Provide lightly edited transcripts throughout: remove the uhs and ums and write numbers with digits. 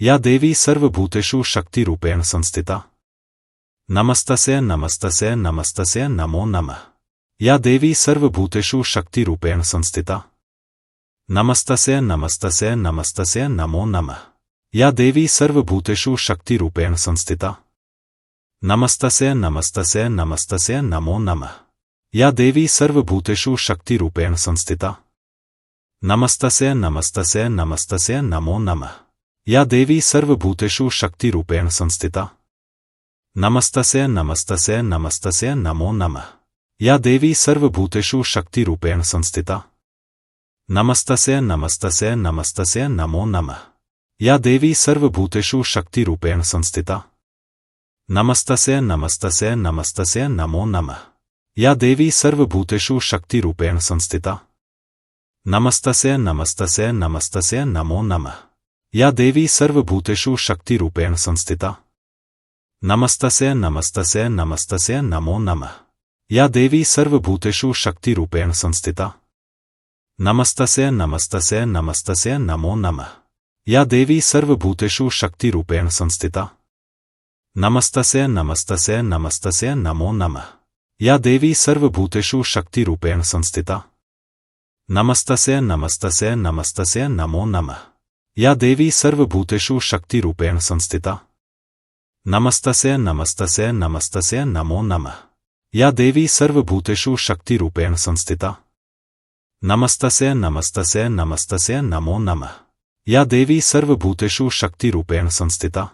या देवी सर्वभूतेषु शक्तिरूपेण संस्थिता। नमस्तस्यै नमस्तस्यै नमस्तस्यै नमो नमः। या देवी सर्वभूतेषु शक्तिरूपेण संस्थिता। नमस्तस्यै नमस्तस्यै नमस्तस्यै नमो नमः। या देवी सर्वभूतेषु शक्तिरूपेण संस्थिता। नमस्तस्यै नमस्तस्यै नमस्तस्यै नमो नमः। या देवी सर्वभूतेषु शक्तिरूपेण संस्थिता। नमस्तस्यै नमस्तस्यै नमस्तस्यै नमो नमः। या देवी सर्वभूतेषु शक्तिरूपेण संस्थिता। नमस्तस्यै नमस्तस्यै नमस्तस्यै नमो नमः। या देवी सर्वभूतेषु शक्तिरूपेण संस्थिता। नमस्तस्यै नमस्तस्यै नमस्तस्यै नमो नमः। या देवी सर्वभूतेषु शक्तिरूपेण संस्थिता। नमस्तस्यै नमस्तस्यै नमस्तस्यै नमो नमः। या देवी सर्वभूतेषु शक्तिरूपेण संस्थिता। नमस्तस्यै नमस्तस्यै नमस्तस्यै नमो नमः। या देवी सर्वभूतेषु शक्तिरूपेण संस्थिता। नमस्तस्यै नमस्तस्यै नमस्तस्यै नमो नमः। या देवी सर्वभूतेषु शक्तिरूपेण संस्थिता। नमस्तस्यै नमस्तस्यै नमस्तस्यै नमो नमः। या देवी सर्वभूतेषु शक्तिरूपेण संस्थिता। नमस्तस्यै नमस्तस्यै नमस्तस्यै नमो नमः। या देवी सर्वभूतेषु शक्तिरूपेण संस्थिता। नमस्तस्यै नमस्तस्यै नमस्तस्यै नमो नमः। या देवी सर्वभूतेषु शक्तिरूपेण संस्थिता। नमस्तस्यै नमस्तस्यै नमस्तस्यै नमो नमः। या देवी सर्वभूतेषु शक्तिरूपेण संस्थिता। नमस्तस्यै नमस्तस्यै नमस्तस्यै नमो नमः। या देवी सर्वभूतेषु शक्तिरूपेण संस्थिता।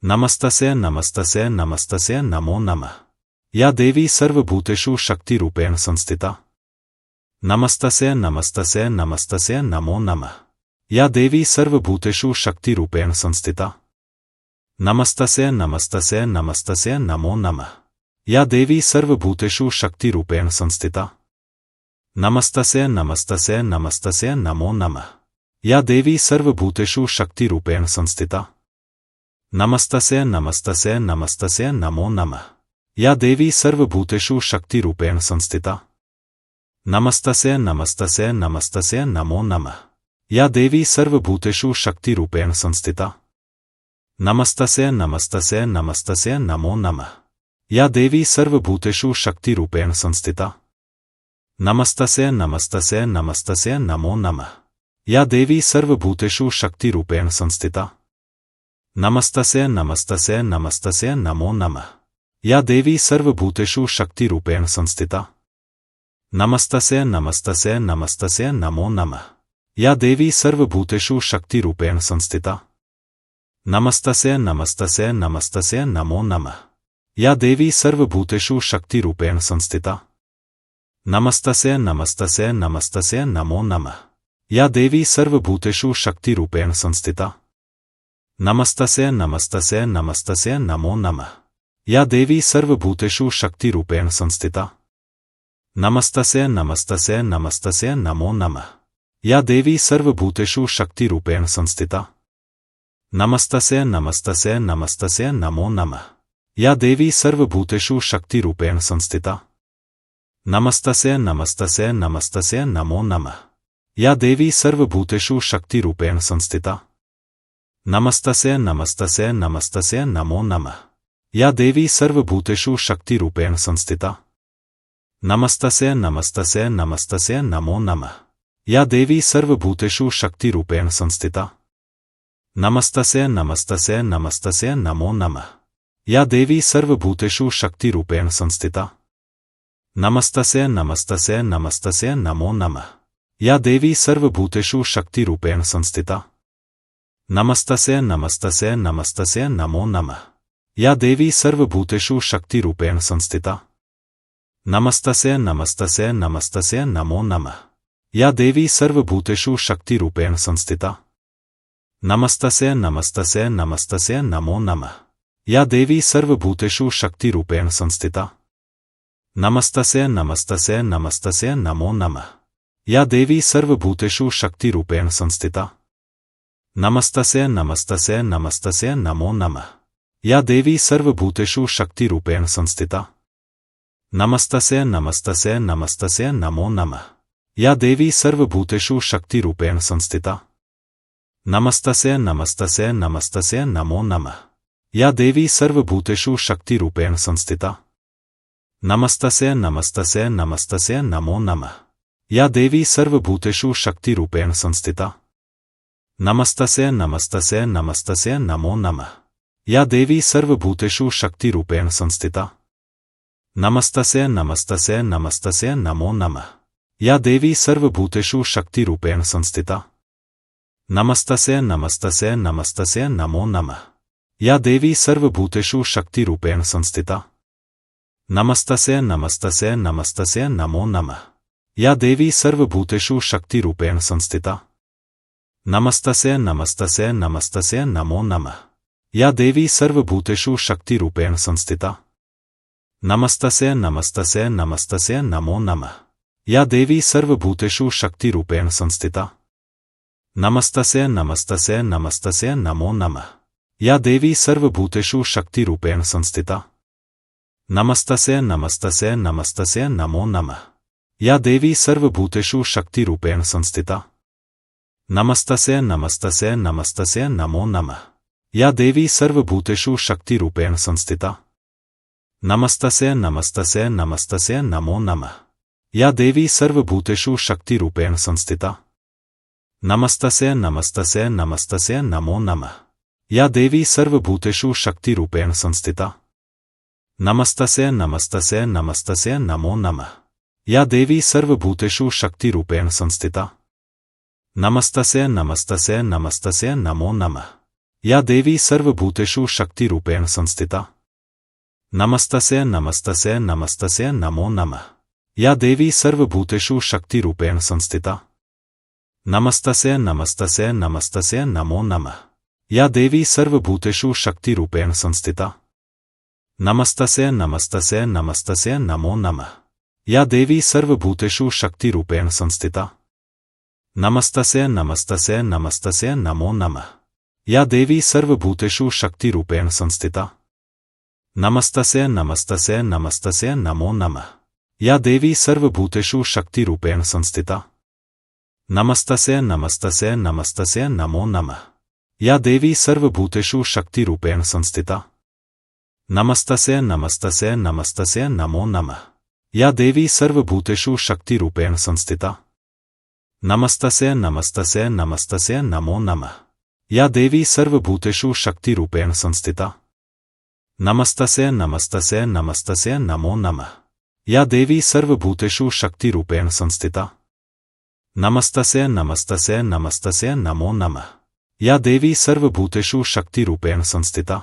नमस्तस्यै नमस्तस्यै नमस्तस्यै नमो नमः। या देवी सर्वभूतेषु शक्तिरूपेण संस्थिता। नमस्तस्यै नमस्तस्यै नमस्तस्यै नमो नमः। या देवी सर्वभूतेषु शक्तिरूपेण संस्थिता। नमस्तस्यै नमस्तस्यै नमस्तस्यै नमो नमः। या देवी सर्वभूतेषु शक्तिरूपेण संस्थिता। नमस्तस्यै नमस्तस्यै नमस्तस्यै नमो नमः। या देवी सर्वभूतेषु शक्तिरूपेण संस्थिता। नमस्तस्यै नमस्तस्यै नमस्तस्यै नमो नमः। या देवी सर्वभूतेषु शक्तिरूपेण संस्थिता। नमस्तस्यै नमस्तस्यै नमस्तस्यै नमो नमः। या देवी सर्वभूतेषु शक्तिरूपेण संस्थिता। नमस्तस्यै नमस्तस्यै नमस्तस्यै नमो नमः। या देवी सर्वभूतेषु शक्तिरूपेण संस्थिता। नमस्तस्यै नमस्तस्यै नमस्तस्यै नमो नमः। या देवी सर्वभूतेषु शक्तिरूपेण संस्थिता। नमस्तस्यै नमस्तस्यै नमस्तस्यै नमो नमः। या देवी सर्वभूतेषु शक्तिरूपेण संस्थिता। नमस्तस्यै नमस्तस्यै नमस्तस्यै नमो नमः। या देवी सर्वभूतेषु शक्तिरूपेण संस्थिता। नमस्तस्यै नमस्तस्यै नमस्तस्यै नमो नमः। या देवी सर्वभूतेषु शक्तिरूपेण संस्थिता। नमस्तस्यै नमस्तस्यै नमस्तस्यै नमो नमः। या देवी सर्वभूतेषु शक्तिरूपेण संस्थिता। नमस्तस्यै नमस्तस्यै नमस्तस्यै नमो नमः। या देवी सर्वभूतेषु शक्तिरूपेण संस्थिता। नमस्तस्यै नमस्तस्यै नमस्तस्यै नमो नमः। या देवी सर्वभूतेषु शक्तिरूपेण संस्थिता। नमस्तस्यै नमस्तस्यै नमस्तस्यै नमो नमः। या देवी सर्वभूतेषु शक्तिरूपेण संस्थिता। नमस्तस्यै नमस्तस्यै नमस्तस्यै नमो नमः। या देवी सर्वभूतेषु शक्तिरूपेण संस्थिता। नमस्तस्यै नमस्तस्यै नमस्तस्यै नमो नमः। या देवी सर्वभूतेषु शक्तिरूपेण संस्थिता। नमस्तस्यै नमस्तस्यै नमस्तस्यै नमो नमः। या देवी सर्वभूतेषु शक्तिरूपेण संस्थिता। नमस्तस्यै नमस्तस्यै नमस्तस्यै नमो नमः। या देवी सर्वभूतेषु शक्तिरूपेण संस्थिता। नमस्तस्यै नमस्तस्यै नमस्तस्यै नमो नमः। या देवी सर्वभूतेषु शक्तिरूपेण संस्थिता। नमस्तस्यै नमस्तस्यै नमस्तस्यै नमो नमः। या देवी सर्वभूतेषु शक्तिरूपेण संस्थिता। नमस्तस्यै नमस्तस्यै नमस्तस्यै नमो नमः। या देवी सर्वभूतेषु शक्तिरूपेण संस्थिता। नमस्तस्यै नमस्तस्यै नमस्तस्यै नमो नमः। या देवी सर्वभूतेषु शक्तिरूपेण संस्थिता। नमस्तस्यै नमस्तस्यै नमस्तस्यै नमो नमः। या देवी सर्वभूतेषु शक्तिरूपेण संस्थिता। नमस्तस्यै नमस्तस्यै नमस्तस्यै नमो नमः। या देवी सर्वभूतेषु शक्तिरूपेण संस्थिता। नमस्तस्यै नमस्तस्यै नमस्तस्यै नमो नमः। या देवी सर्वभूतेषु शक्तिरूपेण संस्थिता। नमस्तस्य नमस्तस्य नमस्तस्य नमो नमः। या देवी सर्वभूतेषु शक्तिरूपेण संस्थिता। नमस्तस्य नमस्तस्य नमस्तस्य नमो नमः। या देवी सर्वभूतेषु शक्तिरूपेण संस्थिता। नमस्तस्य नमस्तस्य नमस्तस्य नमो नमः। या देवी सर्वभूतेषु शक्तिरूपेण संस्थिता। नमस्तस्य नमस्तस्य नमस्तस्य नमो नमः। या देवी सर्वभूतेषु शक्तिरूपेण संस्थिता। नमस्तस्य नमस्तस्य नमस्तस्य नमो नमः। या देवी सर्वभूतेषु शक्तिरूपेण संस्थिता। नमस्तस्य नमस्तस्य नमस्तस्य नमो नमः। या देवी सर्वभूतेषु शक्तिरूपेण संस्थिता। नमस्तस्य नमस्तस्य नमस्तस्य नमो नमः। या देवी सर्वभूतेषु शक्तिरूपेण संस्थिता। नमस्तस्य नमस्तस्य नमस्तस्य नमो नमः। या देवी सर्वभूतेषु शक्तिरूपेण संस्थिता। नमस्तस्य नमस्तस्य नमस्तस्य नमो नमः। या देवी सर्वभूतेषु शक्तिरूपेण संस्थिता। नमस्तस्य नमस्तस्य नमस्तस्य नमो नमः। या देवी सर्वभूतेषु शक्तिरूपेण संस्थिता। नमस्तस्य नमस्तस्य नमस्तस्य नमो नमः। या देवी सर्वभूतेषु शक्तिरूपेण संस्थिता। नमस्तस्य नमस्तस्य नमस्तस्य नमो नमः। या देवी सर्वभूतेषु शक्तिरूपेण संस्थिता। नमस्तस्य नमस्तस्य नमस्तस्य नमो नमः। या देवी सर्वभूतेषु शक्तिरूपेण संस्थिता। नमस्तस्य नमस्तस्य नमस्तस्य नमो नमः। या देवी सर्वभूतेषु शक्तिरूपेण संस्थिता। नमस्तस्य नमस्तस्य नमस्तस्य नमो नमः। या देवी सर्वभूतेषु शक्तिरूपेण संस्थिता। नमस्तस्य नमस्तस्य नमस्तस्य नमो नमः। या देवी सर्वभूतेषु शक्तिरूपेण संस्थिता। नमस्तस्य नमस्तस्य नमस्तस्य नमो नमः। या देवी सर्वभूतेषु शक्तिरूपेण संस्थिता। नमस्तस्य नमस्तस्य नमस्तस्य नमो नमः। या देवी सर्वभूतेषु शक्तिरूपेण संस्थिता। नमस्तस्य नमस्तस्य नमस्तस्य नमो नमः। या देवी सर्वभूतेषु शक्तिरूपेण संस्थिता। नमस्तस्य नमस्तस्य नमस्तस्य नमो नमः। या देवी सर्वभूतेषु शक्तिरूपेण संस्थिता। नमस्तस्य नमस्तस्य नमस्तस्य नमो नमः। या देवी सर्वभूतेषु शक्तिरूपेण संस्थिता। नमस्तस्य नमस्तस्य नमस्तस्य नमो नमः। या देवी सर्वभूतेषु शक्तिरूपेण संस्थिता। नमस्तस्य नमस्तस्य नमस्तस्य नमो नमः। या देवी सर्वभूतेषु शक्तिरूपेण संस्थिता। नमस्तस्य नमस्तस्य नमस्तस्य नमो नमः। या देवी सर्वभूतेषु शक्तिरूपेण संस्थिता। नमस्तस्य नमस्तस्य नमस्तस्य नमो नमः। या देवी सर्वभूतेषु शक्तिरूपेण संस्थिता।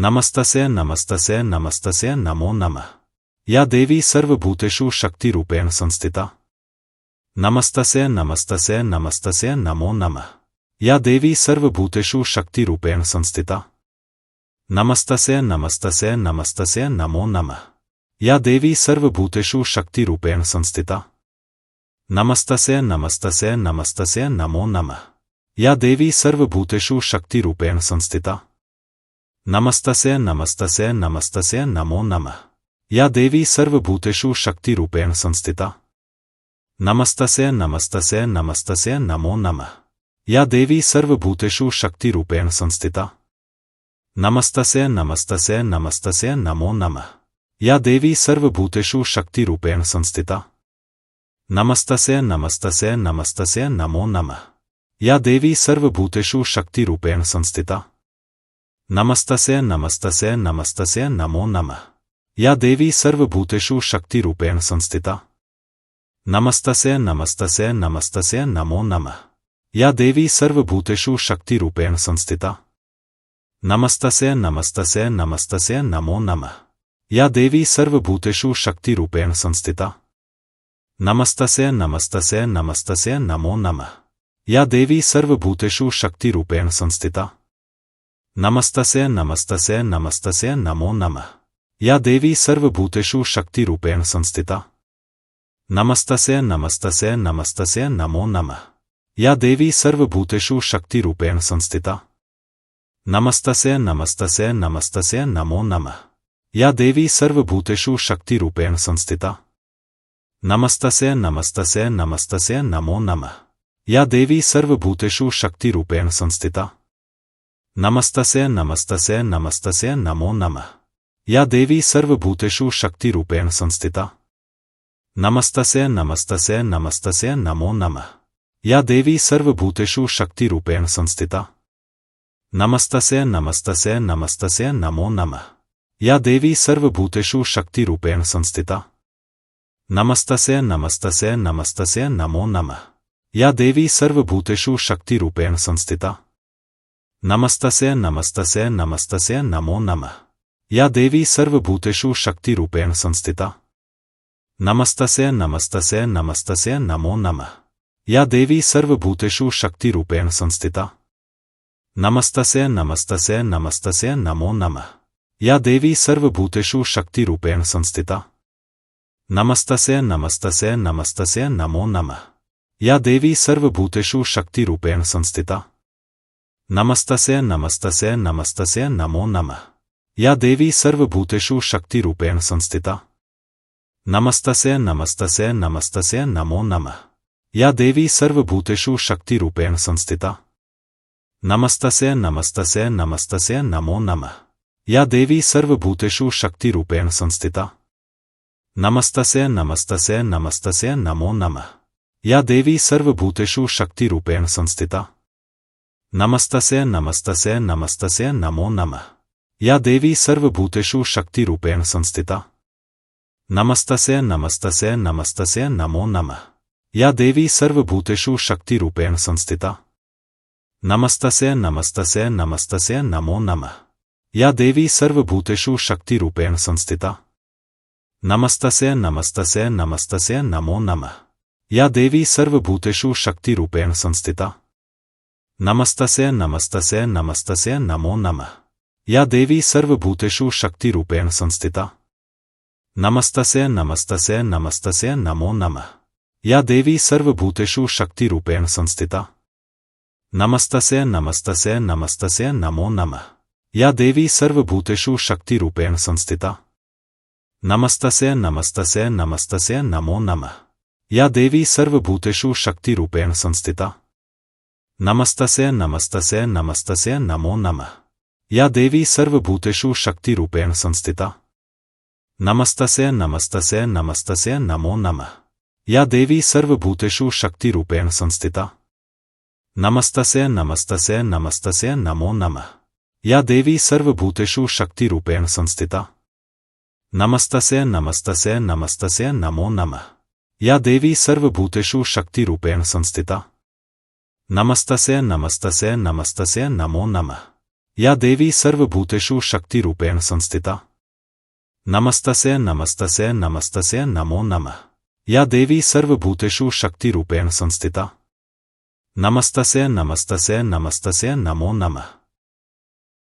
नमस्तस्य नमस्तस्य नमस्तस्य नमो नमः। या देवी सर्वभूतेषु शक्तिरूपेण संस्थिता। नमस्तस्य नमस्तस्य नमस्तस्य नमो नमः। या देवी सर्वभूतेषु शक्तिरूपेण संस्थिता। नमस्तस्य नमस्तस्य नमस्तस्य नमो नमः। या देवी सर्वभूतेषु शक्तिरूपेण संस्थिता। नमस्तस्य नमस्तस्य नमस्तस्य नमो नमः। या देवी सर्वभूतेषु शक्तिरूपेण संस्थिता। नमस्तस्य नमस्तस्य नमस्तस्य नमो नमः। या देवी सर्वभूतेषु शक्तिरूपेण संस्थिता। नमस्तस्य नमस्तस्य नमस्तस्य नमो नमः। या देवी सर्वभूतेषु शक्तिरूपेण संस्थिता। नमस्तस्य नमस्तस्य नमस्तस्य नमो नमः। या देवी सर्वभूतेषु शक्तिरूपेण संस्थिता। नमस्तस्य नमस्तस्य नमस्तस्य नमो नमः। या देवी सर्वभूतेषु शक्तिरूपेण संस्थिता। नमस्तस्य नमस्तस्य नमस्तस्य नमो नमः। या देवी सर्वभूतेषु शक्तिरूपेण संस्थिता। नमस्तस्य नमस्तस्य नमस्तस्य नमो नमः। या देवी सर्वभूतेषु शक्तिरूपेण संस्थिता। नमस्तस्य नमस्तस्य नमस्तस्य नमो नमः। या देवी सर्वभूतेषु शक्तिरूपेण संस्थिता। नमस्तस्य नमस्तस्य नमस्तस्य नमो नमः। या देवी सर्वभूतेषु शक्तिरूपेण संस्थिता। नमस्तस्य नमस्तस्य नमस्तस्य नमो नमः। या देवी सर्वभूतेषु शक्तिरूपेण संस्थिता। नमस्तस्य नमस्तस्य नमस्तस्य नमो नमः। या देवी सर्वभूतेषु शक्तिरूपेण संस्थिता। नमस्तस्य नमस्तस्य नमस्तस्य नमो नमः। या देवी सर्वभूतेषु शक्तिरूपेण संस्थिता। नमस्तस्य नमस्तस्य नमस्तस्य नमो नमः। या देवी सर्वभूतेषु शक्तिरूपेण संस्थिता। नमस्तस्य नमस्तस्य नमस्तस्य नमो नमः। या देवी सर्वभूतेषु शक्तिरूपेण संस्थिता। नमस्तस्य नमस्तस्य नमस्तस्य नमो नमः। या देवी सर्वभूतेषु शक्तिरूपेण संस्थिता। नमस्तस्य नमस्तस्य नमस्तस्य नमो नमः। या देवी सर्वभूतेषु शक्तिरूपेण संस्थिता। नमस्तस्य नमस्तस्य नमस्तस्य नमो नमः। या देवी सर्वभूतेषु शक्तिरूपेण संस्थिता। नमस्तस्य नमस्तस्य नमस्तस्य नमो नमः। या देवी सर्वभूतेषु शक्तिरूपेण संस्थिता। नमस्तस्य नमस्तस्य नमस्तस्य नमो नमः। या देवी सर्वभूतेषु शक्तिरूपेण संस्थिता। नमस्तस्य नमस्तस्य नमस्तस्य नमो नमः। या देवी सर्वभूतेषु शक्तिरूपेण संस्थिता। नमस्तस्य नमस्तस्य नमस्तस्य नमो नमः। या देवी सर्वभूतेषु शक्तिरूपेण संस्थिता। नमस्तस्य नमस्तस्य नमस्तस्य नमो नमः। या देवी सर्वभूतेषु शक्तिरूपेण संस्थिता। नमस्तस्य नमस्तस्य नमस्तस्य नमो नमः। या देवी सर्वभूतेषु शक्तिरूपेण संस्थिता। नमस्तस्य नमस्तस्य नमस्तस्य नमो नमः। या देवी सर्वभूतेषु शक्तिरूपेण संस्थिता। नमस्तस्य नमस्तस्य नमस्तस्य नमो नमः। या देवी सर्वभूतेषु शक्तिरूपेण संस्थिता। नमस्तस्य नमस्तस्य नमस्तस्य नमो नमः। या देवी सर्वभूतेषु शक्तिरूपेण संस्थिता। नमस्तस्य नमस्तस्य नमस्तस्य नमो नमः। या देवी सर्वभूतेषु शक्तिरूपेण संस्थिता। नमस्तस्य नमस्तस्य नमस्तस्य नमो नमः। या देवी सर्वभूतेषु शक्तिरूपेण संस्थिता। नमस्तस्य नमस्तस्य नमस्तस्य नमो नमः। या देवी सर्वभूतेषु शक्तिरूपेण संस्थिता। नमस्तस्य नमस्तस्य नमस्तस्य नमो नमः। या देवी सर्वभूतेषु शक्तिरूपेण संस्थिता। नमस्तस्य नमस्तस्य नमस्तस्य नमो नमः। या देवी सर्वभूतेषु शक्तिरूपेण संस्थिता। नमस्तस्य नमस्तस्य नमस्तस्य नमो नमः। या देवी सर्वभूतेषु शक्तिरूपेण संस्थिता। नमस्तस्य नमस्तस्य नमस्तस्य नमो नमः। या देवी सर्वभूतेषु शक्तिरूपेण संस्थिता। नमस्तस्य नमस्तस्य नमस्तस्य नमो नमः। या देवी सर्वभूतेषु शक्तिरूपेण संस्थिता। नमस्तस्य नमस्तस्य नमस्तस्य नमो नमः। या देवी सर्वभूतेषु शक्तिरूपेण संस्थिता। नमस्तस्य नमस्तस्य नमस्तस्य नमो नमः। या देवी सर्वभूतेषु शक्तिरूपेण संस्थिता। नमस्तस्य नमस्तस्य नमस्तस्य नमो नमः। या देवी सर्वभूतेषु शक्तिरूपेण संस्थिता। नमस्तस्य नमस्तस्य नमस्तस्य नमो नमः। या देवी सर्वभूतेषु शक्तिरूपेण संस्थिता। नमस्तस्य नमस्तस्य नमस्तस्य नमो नमः। या देवी सर्वभूतेषु शक्तिरूपेण संस्थिता। नमस्तस्य नमस्तस्य नमस्तस्य नमो नमः।